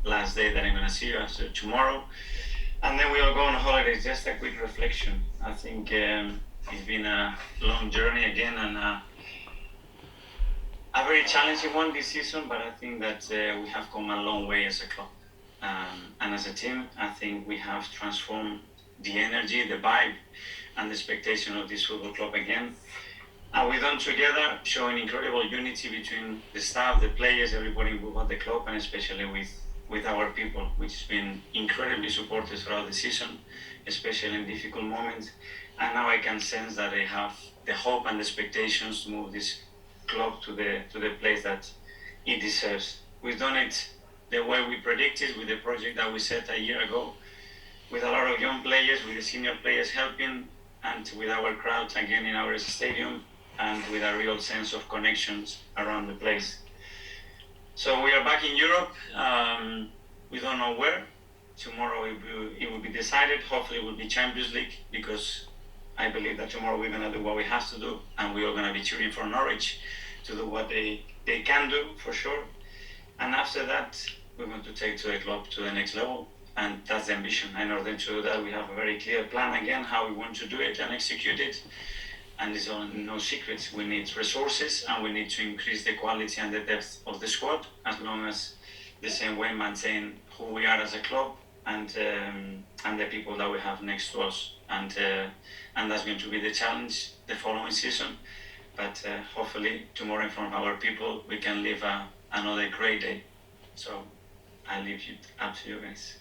last day that I'm going to see you after tomorrow. And then we'll go on holidays. Just a quick reflection. I think it's been a long journey again, and a very challenging one this season, but I think that we have come a long way as a club. And as a team, I think we have transformed the energy, the vibe, and the expectation of this football club again. And we've done together, showing incredible unity between the staff, the players, everybody involved at the club, and especially with our people, which has been incredibly supported throughout the season, especially in difficult moments. And now I can sense that they have the hope and the expectations to move this club to the place that it deserves. We've done it the way we predicted, with the project that we set a year ago, with a lot of young players, with the senior players helping, and with our crowd again in our stadium, and with a real sense of connections around the place. So we are back in Europe. We don't know where. Tomorrow it will be decided. Hopefully it will be Champions League, because I believe that tomorrow we're going to do what we have to do, and we're all going to be cheering for Norwich to do what they can do, for sure. And after that, we're going to take the club to the next level, and that's the ambition. In order to do that, we have a very clear plan again, how we want to do it and execute it. And it's no secrets. We need resources, and we need to increase the quality and the depth of the squad, as long as the same way maintain who we are as a club, and the people that we have next to us. And that's going to be the challenge the following season. But hopefully tomorrow in front of our people, we can live another great day. So I leave it up to you guys.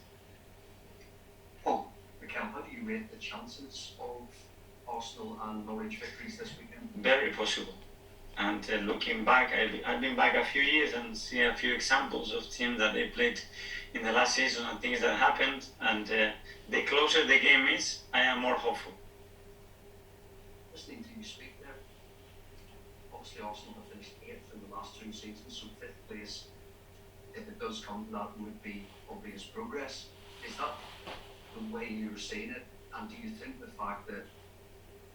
Paul, Mikel, how do you rate the chances of Arsenal and Norwich victories this weekend? Very possible. And looking back, I've been back a few years and see a few examples of teams that they played in the last season and things that happened. And the closer the game is, I am more hopeful. Listening to you speak there, obviously Arsenal have finished 8th in the last 2 seasons, so 5th place, if it does come to that, would be obvious progress. Is that the way you're seeing it? And do you think the fact that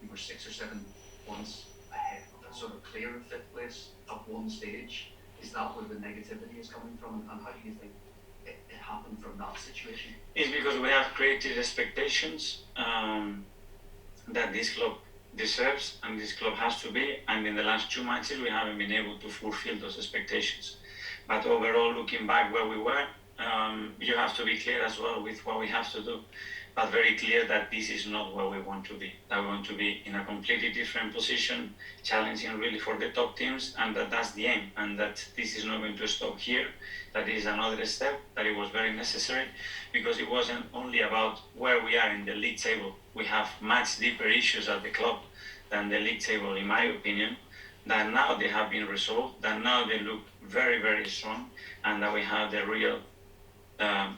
we were 6 or 7 points ahead, sort of clear of 5th place at one stage, is that where the negativity is coming from? And how do you think it happened from that situation? It's because we have created expectations that this club deserves and this club has to be, and in the last 2 matches we haven't been able to fulfill those expectations. But overall, looking back where we were, you have to be clear as well with what we have to do, but very clear that this is not where we want to be, that we want to be in a completely different position, challenging really for the top teams, and that's the aim, and that this is not going to stop here, that is another step, that it was very necessary, because it wasn't only about where we are in the league table. We have much deeper issues at the club than the league table, in my opinion, that now they have been resolved, that now they look very, very strong, and that we have the real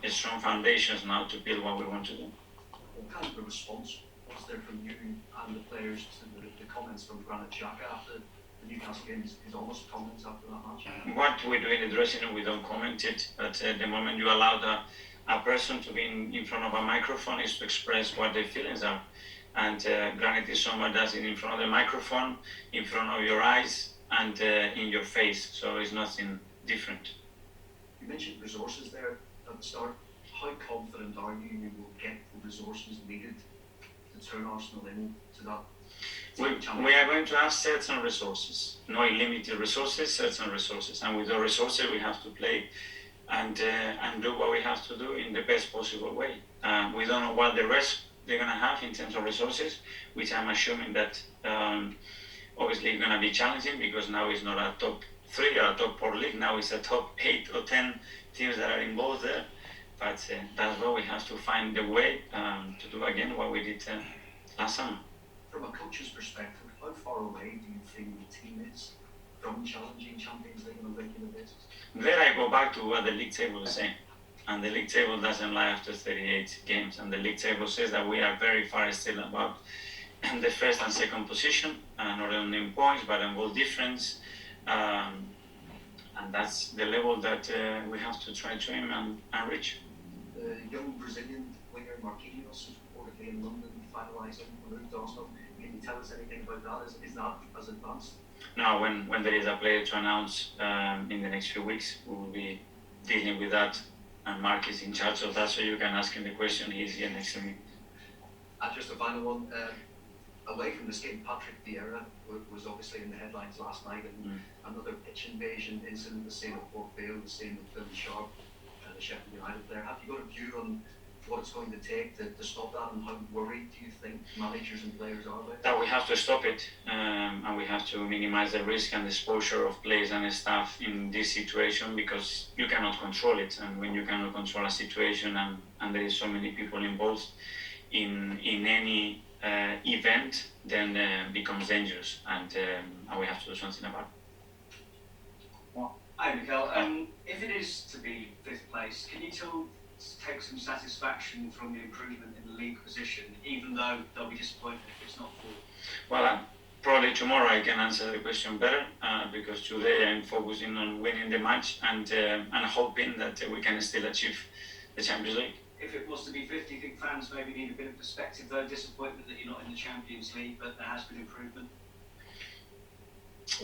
strong foundations now to build what we want to do. What kind of a response was there from you and the players to the comments from Granit Xhaka after the Newcastle game, his honest comments after that match? What we do in the dressing room, we don't comment it, but the moment you allow a person to be in front of a microphone is to express what their feelings are. And Granit is someone that's in front of the microphone, in front of your eyes, and in your face, so it's nothing different. You mentioned resources there at the start. How confident are you will get the resources needed to turn Arsenal into that? We are going to have certain resources, no unlimited resources, certain resources, and with those resources we have to play and do what we have to do in the best possible way. We don't know what the rest they're going to have in terms of resources, which I'm assuming that obviously it's going to be challenging, because now it's not a top 3 or a top 4 league, now it's a top 8 or 10 teams that are involved there. But that's where we have to find the way to do again what we did last summer. From a coach's perspective, how far away do you think the team is from challenging Champions League on a regular basis? There I go back to what the league table is saying. And the league table doesn't lie after 38 games. And the league table says that we are very far still about the first and second position, not only in points, but in goal difference. And that's the level that we have to try to aim and reach. The young Brazilian winger Marquinhos is reportedly in London finalising a move to Arsenal. Can you tell us anything about that? Is that as advanced? No, when there is a player to announce in the next few weeks, we will be dealing with that and Mark is in charge of that, so you can ask him the question. He's here next to me. And just a final one, away from this game, Patrick Vieira was obviously in the headlines last night, and another pitch invasion incident, the same at Port Vale, the same with Phil Sharp, the Sheffield United player. Have you got a view on what it's going to take to stop that, and how worried do you think managers and players are about that? We have to stop it, and we have to minimize the risk and exposure of players and staff in this situation, because you cannot control it, and when you cannot control a situation and there is so many people involved in any event, then becomes dangerous, and we have to do something about it. Hi Mikel, if it is to be 5th place, can you take some satisfaction from the improvement in the league position, even though they'll be disappointed if it's not 4th? Well, probably tomorrow I can answer the question better, because today I'm focusing on winning the match and hoping that we can still achieve the Champions League. If it was to be 5th, do you think fans maybe need a bit of perspective, though? Disappointment that you're not in the Champions League, but there has been improvement?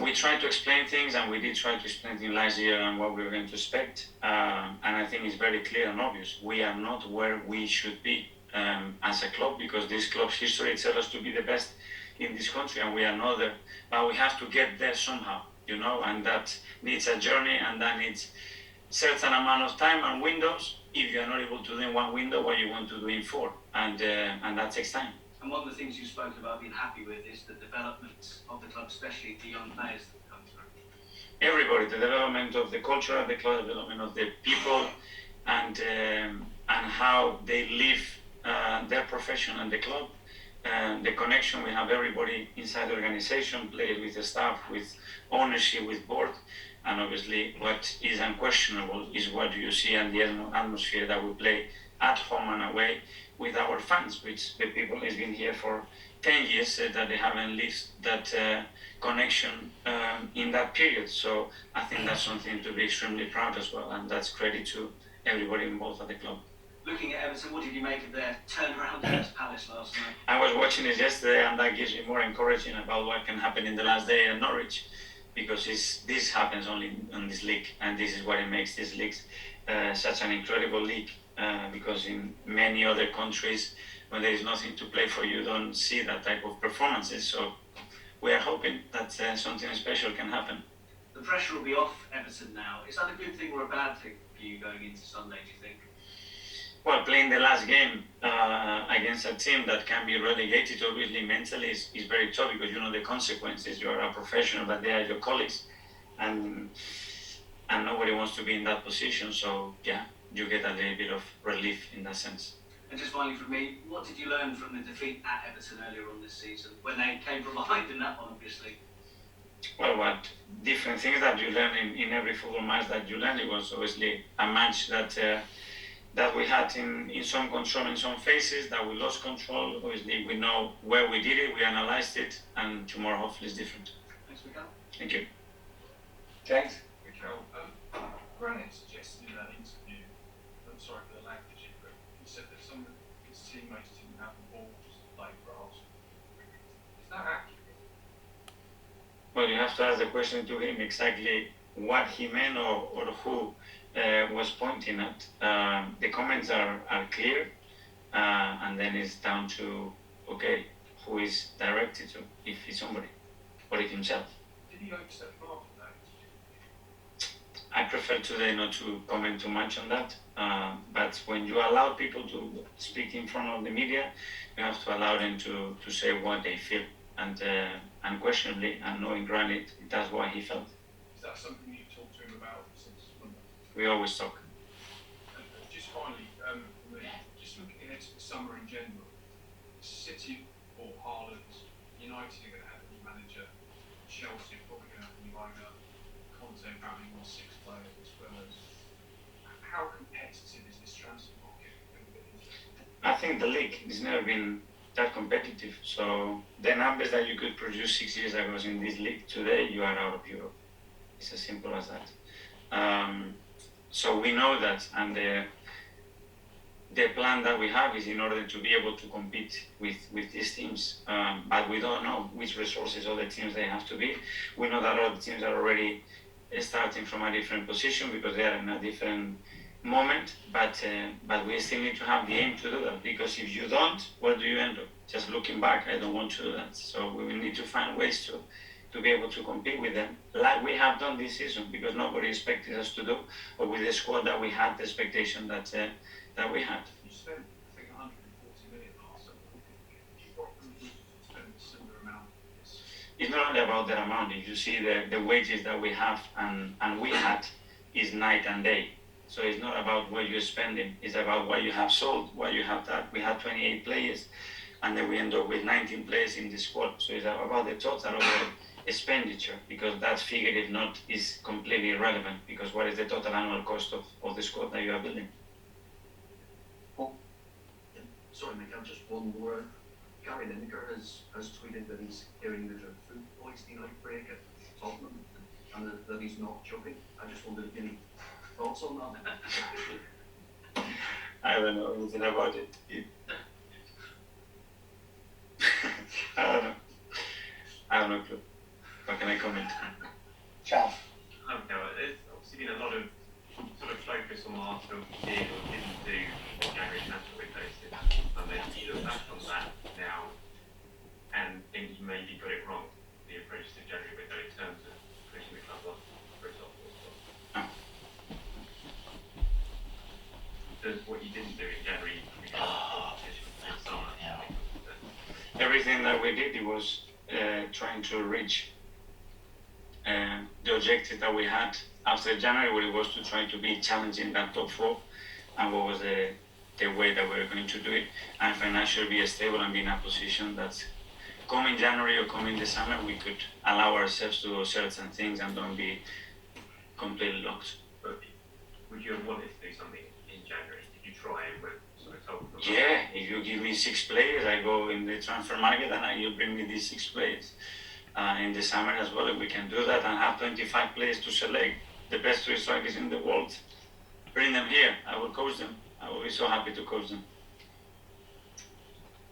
We tried to explain things, and we did try to explain things last year and what we were going to expect. And I think it's very clear and obvious. We are not where we should be as a club, because this club's history tells us to be the best in this country, and we are not there. But we have to get there somehow, and that needs a journey, and that needs certain amount of time and windows. If you are not able to do in one window what you want to do in 4, and that takes time. And one of the things you've spoken about being happy with is the development of the club, especially the young players that come through. Everybody, the development of the culture of the club, the development of the people, and how they live their profession and the club, the connection we have, everybody inside the organization, players with the staff, with ownership, with board. And obviously, what is unquestionable is what you see and the atmosphere that we play at home and away with our fans, which the people has been here for 10 years, that they haven't lived that connection in that period. So I think that's something to be extremely proud as well, and that's credit to everybody involved at the club. Looking at Everton, what did you make of their turnaround against Palace last night? I was watching it yesterday, and that gives me more encouraging about what can happen in the last day at Norwich, because this happens only in this league, and this is what it makes this league such an incredible league, because in many other countries, when there is nothing to play for, you don't see that type of performances. So we are hoping that something special can happen. The pressure will be off Everton now. Is that a good thing or a bad thing for you going into Sunday, do you think? Well, playing the last game against a team that can be relegated, obviously mentally is very tough, because you know the consequences. You are a professional, but they are your colleagues, and nobody wants to be in that position. So yeah, you get a little bit of relief in that sense. And just finally from me, what did you learn from the defeat at Everton earlier on this season, when they came from behind in that one, obviously? Well, what different things that you learn in every football match that you learn. It was obviously a match that we had in some control in some phases, that we lost control. Obviously, we know where we did it, we analyzed it, and tomorrow hopefully is different. Thanks, Mikel. Thank you. James? Mikel, Granit suggested in that interview, I'm sorry for the language, but he said that some of his teammates didn't have the ball just to play grass. Is that accurate? Well, you have to ask the question to him exactly what he meant or who was pointing at. The comments are clear, and then it's down to, okay, who is directed to, if it's somebody, or if himself. Did he overstep the mark on that? I prefer today not to comment too much on that, but when you allow people to speak in front of the media, you have to allow them to say what they feel, and unquestionably, and knowing Granit, that's what he felt. Is that something you talked to him about since Monday? We always talk. And just finally, just looking ahead to the summer in general, City or Haaland, United are going to have a new manager, Chelsea are probably going to have a new owner, Conte apparently wants 6 players as well as. How competitive is this transfer market going to be? I think the league has never been that competitive. So the numbers that you could produce 6 years ago in this league, today you are out of Europe. It's as simple as that. So we know that, and the plan that we have is in order to be able to compete with these teams. But we don't know which resources other teams they have to be. We know that other teams are already starting from a different position because they are in a different moment, but we still need to have the aim to do that, because if you don't, where do you end up? Just looking back, I don't want to do that. So we will need to find ways to be able to compete with them, like we have done this season, because nobody expected us to do, or with the squad that we had, the expectation that we had. You spent, I think, 140 million last summer. What would you spend a similar amount this? It's not only about the amount. If you see the wages that we have and we had, is night and day. So it's not about what you're spending, it's about what you have sold, what you have done. We had 28 players, and then we end up with 19 players in the squad. So it's about the total of the expenditure, because that figure, if not, is completely irrelevant, because what is the total annual cost of the squad that you are building? Sorry, Mikel, just one more. Gary Lineker has tweeted that he's hearing there's a food poisoning outbreak at Tottenham, and that he's not joking. I just wondered, any thoughts on that? I don't know anything about it. I don't know. I have no clue. How can I comment? Ciao. Okay, well, there's obviously been a lot of sort of focus on Arsenal did or didn't do what January transfer window did. And then you look back on that now and think you maybe got it wrong, the approach to January window in terms of pushing the club on for its top. Does what you didn't do in January become competition in summer? Everything that we did, it was trying to reach the objective that we had after January, where it was to try to be challenging that top four, and what was the way that we were going to do it, and financially be stable and be in a position that come in January or come in the summer, we could allow ourselves to do certain things and don't be completely locked. But would you have wanted to do something in January? Did you try and were sort of told them? Yeah, if you give me 6 players, I go in the transfer market and you bring me these 6 players. In the summer as well, we can do that and have 25 players to select. The best 3 strikers in the world. Bring them here. I will coach them. I will be so happy to coach them.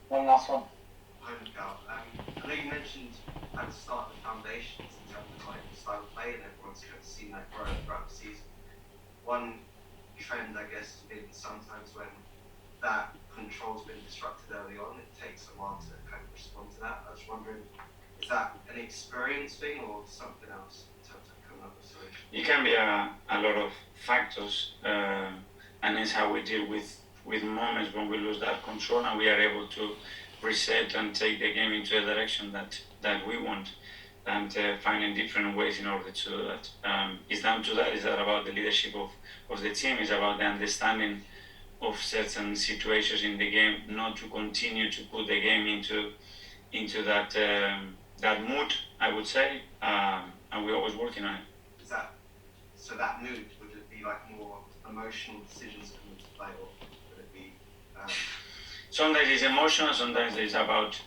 One last one. Hi, Mikel. I know you mentioned at the start the foundations in terms of like the style of play, and everyone's kind of seen that grow throughout the season. One trend, I guess, has been sometimes when that control's been disrupted early on, it takes a while to kind of respond to that. I was wondering, is that an experience thing or something else in terms of coming up with solutions? It can be a lot of factors, and it's how we deal with moments when we lose that control and we are able to reset and take the game into a direction that we want, and finding different ways in order to do that. It's down to that. Is that about the leadership of the team? It's about the understanding of certain situations in the game, not to continue to put the game into that mood, I would say, and we're always working on it. Is that so? That mood, would it be like more emotional decisions that come into play, or would it be? Sometimes it's emotional, sometimes it's about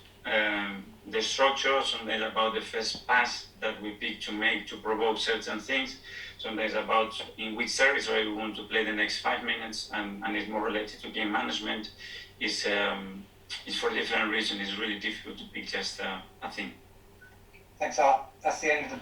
the structure, sometimes about the first pass that we pick to make to provoke certain things, sometimes about in which territory we want to play the next 5 minutes, and it's more related to game management. It's for different reasons. It's really difficult to pick just a thing. Thanks, Art. That's the end of the